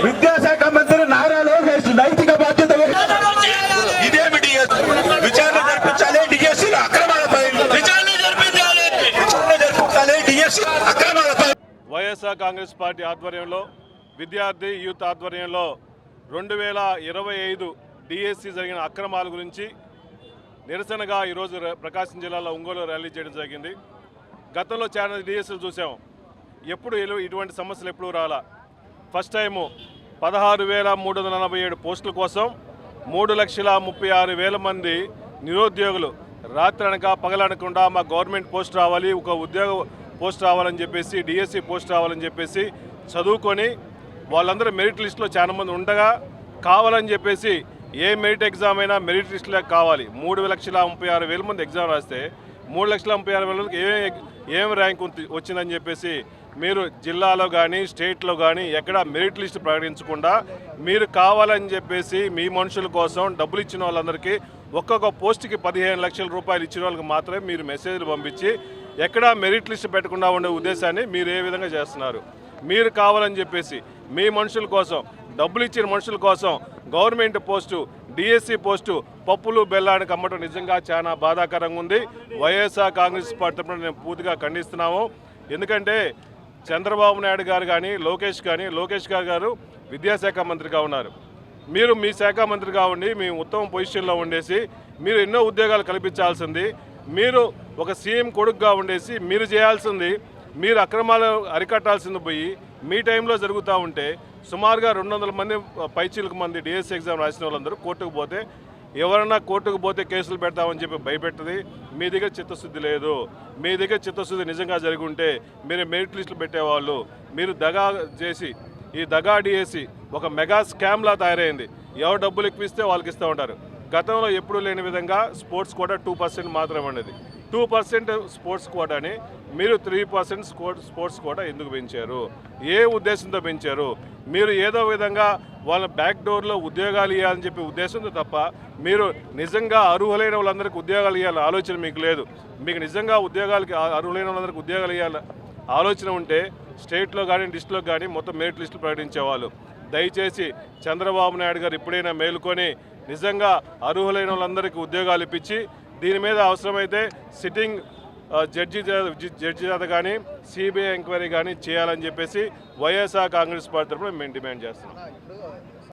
విద్యాశాఖ మంత్రి నారా లోకేష్ నైతిక బాధ్యత ఇదేమి విచారణ జరిపించాలి, డిఎస్సీ అక్రమాలపై విచారణ జరిపించాలి, డిఎస్సీ అక్రమాలపై. వైఎస్ఆర్ కాంగ్రెస్ పార్టీ ఆధ్వర్యంలో విద్యార్థి యూత్ ఆధ్వర్యంలో 2025 డిఎస్సి జరిగిన అక్రమాల గురించి నిరసనగా ఈరోజు ప్రకాశం జిల్లాలో ఒంగోలు ర్యాలీ చేయడం జరిగింది. గతంలో చాలా డిఎస్సీలు చూసాం, ఎప్పుడు ఇటువంటి సమస్యలు ఎప్పుడూ రాలా. ఫస్ట్ టైము 16,347 పోస్టుల కోసం 3,36,000 మంది నిరుద్యోగులు రాత్రి అనక పగలనకుండా మా గవర్నమెంట్ పోస్ట్ రావాలి, ఒక ఉద్యోగ పోస్ట్ రావాలని చెప్పేసి, డిఎస్సి పోస్ట్ రావాలని చెప్పేసి చదువుకొని వాళ్ళందరూ మెరిట్ లిస్టులో చాలా మంది ఉండగా కావాలని చెప్పేసి ఏ మెరిట్ ఎగ్జామ్ అయినా మెరిట్ లిస్టులో కావాలి. 3,36,000 మంది ఎగ్జామ్ రాస్తే 3,36,000 ఏం ర్యాంక్ వచ్చిందని చెప్పేసి మీరు జిల్లాలో కానీ స్టేట్లో కానీ ఎక్కడ మెరిట్ లిస్ట్ ప్రకటించకుండా మీరు కావాలని చెప్పేసి మీ మనుషుల కోసం డబ్బులు ఇచ్చిన వాళ్ళందరికీ ఒక్కొక్క పోస్ట్కి 15 లక్షల రూపాయలు ఇచ్చిన వాళ్ళకి మాత్రమే మీరు మెసేజ్లు పంపించి ఎక్కడా మెరిట్ లిస్ట్ పెట్టకుండా ఉండే ఉద్దేశాన్ని మీరు ఏ విధంగా చేస్తున్నారు? మీరు కావాలని చెప్పేసి మీ మనుషుల కోసం, డబ్బులు ఇచ్చిన మనుషుల కోసం గవర్నమెంట్ పోస్టు, డిఎస్సి పోస్టు పప్పులు బెల్లానికి అమ్మటం నిజంగా చాలా బాధాకరంగా ఉంది. వైఎస్ఆర్ కాంగ్రెస్ పార్టీ తరఫున నేను పూర్తిగా ఖండిస్తున్నాము. ఎందుకంటే చంద్రబాబు నాయుడు గారు కానీ లోకేష్ గారు విద్యాశాఖ మంత్రిగా ఉన్నారు. మీరు మీ శాఖ మంత్రిగా ఉండి మీ ఉత్తమ పొజిషన్లో ఉండేసి మీరు ఎన్నో ఉద్యోగాలు కల్పించాల్సింది, మీరు ఒక సీఎం కొడుకుగా ఉండేసి మీరు చేయాల్సింది, మీరు అక్రమాలు అరికట్టాల్సింది పోయి మీ టైంలో జరుగుతూ ఉంటే సుమారుగా 200 మంది పైచీలకు మంది డిఎస్సి ఎగ్జామ్ రాసిన వాళ్ళందరూ కోర్టుకు పోతే ఎవరన్నా కోర్టుకు పోతే కేసులు పెడతామని చెప్పి భయపెట్టది. మీ దగ్గర చిత్తశుద్ధి లేదు. మీ దగ్గర చిత్తశుద్ధి నిజంగా జరిగి ఉంటే మీరు మెరిట్ లిస్టులు పెట్టేవాళ్ళు. మీరు దగా చేసి ఈ దగా డిఎస్సి ఒక మెగా స్కామ్లా తయారైంది. ఎవరు డబ్బులు ఎక్కువిస్తే వాళ్ళకి ఇస్తూ ఉంటారు. గతంలో ఎప్పుడూ లేని విధంగా స్పోర్ట్స్ కోటా 2% మాత్రమే ఉండేది. 2% స్పోర్ట్స్ కోటాని మీరు 3% స్పోర్ట్స్ కోటా ఎందుకు పెంచారు? ఏ ఉద్దేశంతో పెంచారు? మీరు ఏదో విధంగా వాళ్ళ బ్యాక్ డోర్లో ఉద్యోగాలు ఇవ్వాలని చెప్పి ఉద్దేశంతో తప్ప మీరు నిజంగా అర్హులైన వాళ్ళందరికీ ఉద్యోగాలు ఇవ్వాలని ఆలోచన మీకు లేదు. మీకు నిజంగా ఉద్యోగాలకి అర్హులైన వాళ్ళందరికీ ఉద్యోగాలు ఇవ్వాలని ఆలోచన ఉంటే స్టేట్లో కానీ డిస్ట్రిక్ట్లో కానీ మొత్తం మెరిట్ లిస్టులు ప్రకటించేవాళ్ళు. దయచేసి చంద్రబాబు నాయుడు గారు ఎప్పుడైనా మేలుకొని నిజంగా అర్హులైన వాళ్ళందరికీ ఉద్యోగాలు ఇప్పించి దీని మీద అవసరమైతే సిట్టింగ్ జడ్జి చేత కానీ సిబిఐ ఎంక్వైరీ కానీ చేయాలని చెప్పేసి వైఎస్ఆర్ కాంగ్రెస్ పార్టీ తరఫున మేము డిమాండ్ చేస్తున్నాం.